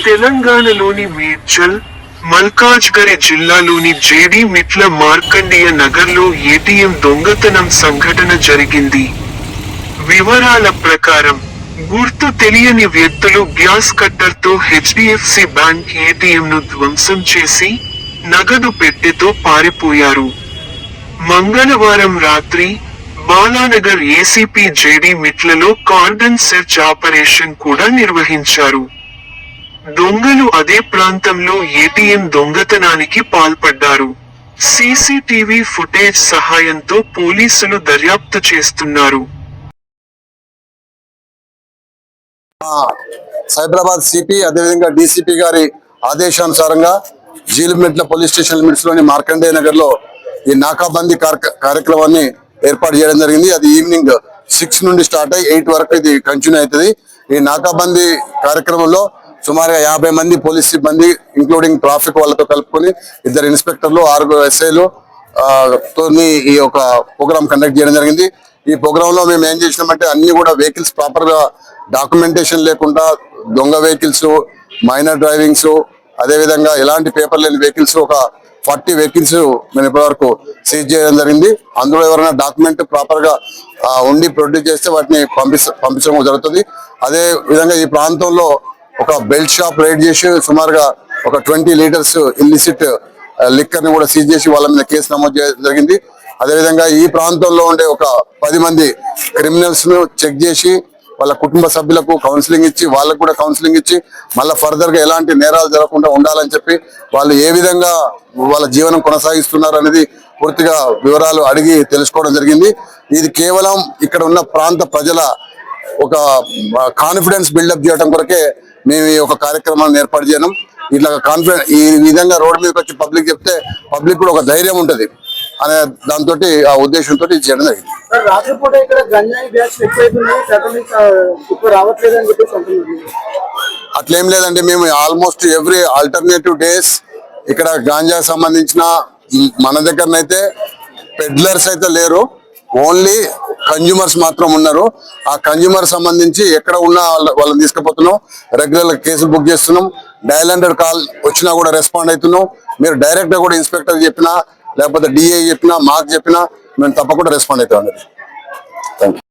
తెలంగాణలోని మేడ్చల్, మల్కాజ్గిరి జిల్లాలోని జేడీ మిట్ల మార్కండేయ నగర్లో ఏటీఎం దొంగతనం సంఘటన జరిగింది. వివరాల ప్రకారం, గుర్తు తెలియని వ్యక్తులు గ్యాస్ కట్టర్తో హెచ్డిఎఫ్సి బ్యాంక్ ఏటీఎంను ధ్వంసం చేసి, నగదు పెట్టెతో పారిపోయారు. మంగళవారం రాత్రి, బాలానగర్ ఏసీపీ జేడీ మిట్లలో కార్డన్ సెర్చ్ ఆపరేషన్ కూడా నిర్వహించారు. దొంగలు అదే ప్రాంతంలో ఏటీఎం దొంగతనానికి పాల్పడ్డారు. సీసీటీవీ ఫుటేజ్ సహాయంతో పోలీసులు దర్యాప్తు చేస్తున్నారు. సైబరాబాద్ సిపి అదేవిధంగా డీసీపీ గారి ఆదేశానుసారంగా జీలుమెట్ల పోలీస్ స్టేషన్ లిమిట్స్ లోని మార్కండేయ నగర్ లో ఈ నాకాబందీ కార్యక్రమాన్ని ఏర్పాటు చేయడం జరిగింది. అది ఈవినింగ్ 6 నుండి స్టార్ట్ అయ్యి 8 వరకు ఇది కంటిన్యూ అవుతుంది. ఈ నాకాబందీ కార్యక్రమంలో సుమారుగా 50 మంది పోలీస్ సిబ్బంది ఇంక్లూడింగ్ ట్రాఫిక్ వాళ్ళతో కలుపుకొని 2 ఇన్స్పెక్టర్లు 6 ఎస్ఐలు తోని ఈ యొక్క ప్రోగ్రామ్ కండక్ట్ చేయడం జరిగింది. ఈ ప్రోగ్రామ్ లో మేము ఏం చేసినామంటే అన్ని కూడా వెహికల్స్ ప్రాపర్ గా డాక్యుమెంటేషన్ లేకుండా దొంగ వెహికల్స్, మైనర్ డ్రైవింగ్స్, అదేవిధంగా ఎలాంటి పేపర్ లేని వెహికల్స్ ఒక 40 వెహికల్స్ మేము ఇప్పటివరకు సీజ్ చేయడం జరిగింది. అందులో ఎవరైనా డాక్యుమెంట్ ప్రాపర్ గా ఉండి ప్రొడ్యూస్ చేస్తే వాటిని పంపించడం జరుగుతుంది. అదే విధంగా ఈ ప్రాంతంలో ఒక బెల్ట్ షాప్ రైడ్ చేసి సుమారుగా ఒక 20 లీటర్స్ ఇల్లిసిట్ లిక్కర్ ని కూడా సీజ్ చేసి వాళ్ళ మీద కేసు నమోదు చేయడం జరిగింది. అదేవిధంగా ఈ ప్రాంతంలో ఉండే ఒక 10 మంది క్రిమినల్స్ ను చెక్ చేసి వాళ్ళ కుటుంబ సభ్యులకు కౌన్సిలింగ్ ఇచ్చి వాళ్ళకు కూడా కౌన్సిలింగ్ ఇచ్చి మళ్ళీ ఫర్దర్ గా ఎలాంటి నేరాలు జరగకుండా ఉండాలని చెప్పి వాళ్ళు ఏ విధంగా వాళ్ళ జీవనం కొనసాగిస్తున్నారు అనేది పూర్తిగా వివరాలు అడిగి తెలుసుకోవడం జరిగింది. ఇది కేవలం ఇక్కడ ఉన్న ప్రాంత ప్రజల ఒక కాన్ఫిడెన్స్ బిల్డప్ చేయడం కొరకే మేము ఈ ఒక కార్యక్రమాన్ని ఏర్పాటు చేయడం. ఇట్లా కాన్ఫిడెన్స్ ఈ విధంగా రోడ్డు మీదకి వచ్చి పబ్లిక్ చెప్తే పబ్లిక్ కూడా ఒక ధైర్యం ఉంటుంది అనే దాంతో ఆ ఉద్దేశంతో చేయడం జరిగింది. అట్లేం లేదండి, మేము ఆల్మోస్ట్ ఎవ్రీ ఆల్టర్నేటివ్ డేస్ ఇక్కడ గాంజా సంబంధించిన మన దగ్గరనైతే పెడ్లర్స్ అయితే లేరు, ఓన్లీ కన్జ్యూమర్స్ మాత్రం ఉన్నారు. ఆ కన్జ్యూమర్ సంబంధించి ఎక్కడ ఉన్నా వాళ్ళని తీసుకుపోతున్నాం, రెగ్యులర్ కేసులు బుక్ చేస్తున్నాం, డయల్ 100 కాల్ వచ్చినా కూడా రెస్పాండ్ అవుతున్నాం. మీరు డైరెక్ట్ గా కూడా ఇన్స్పెక్టర్ చెప్పినా లేకపోతే డిఐ చెప్పినా మాకు చెప్పినా మేము తప్పకుండా రెస్పాండ్ అవుతాం. Thank you.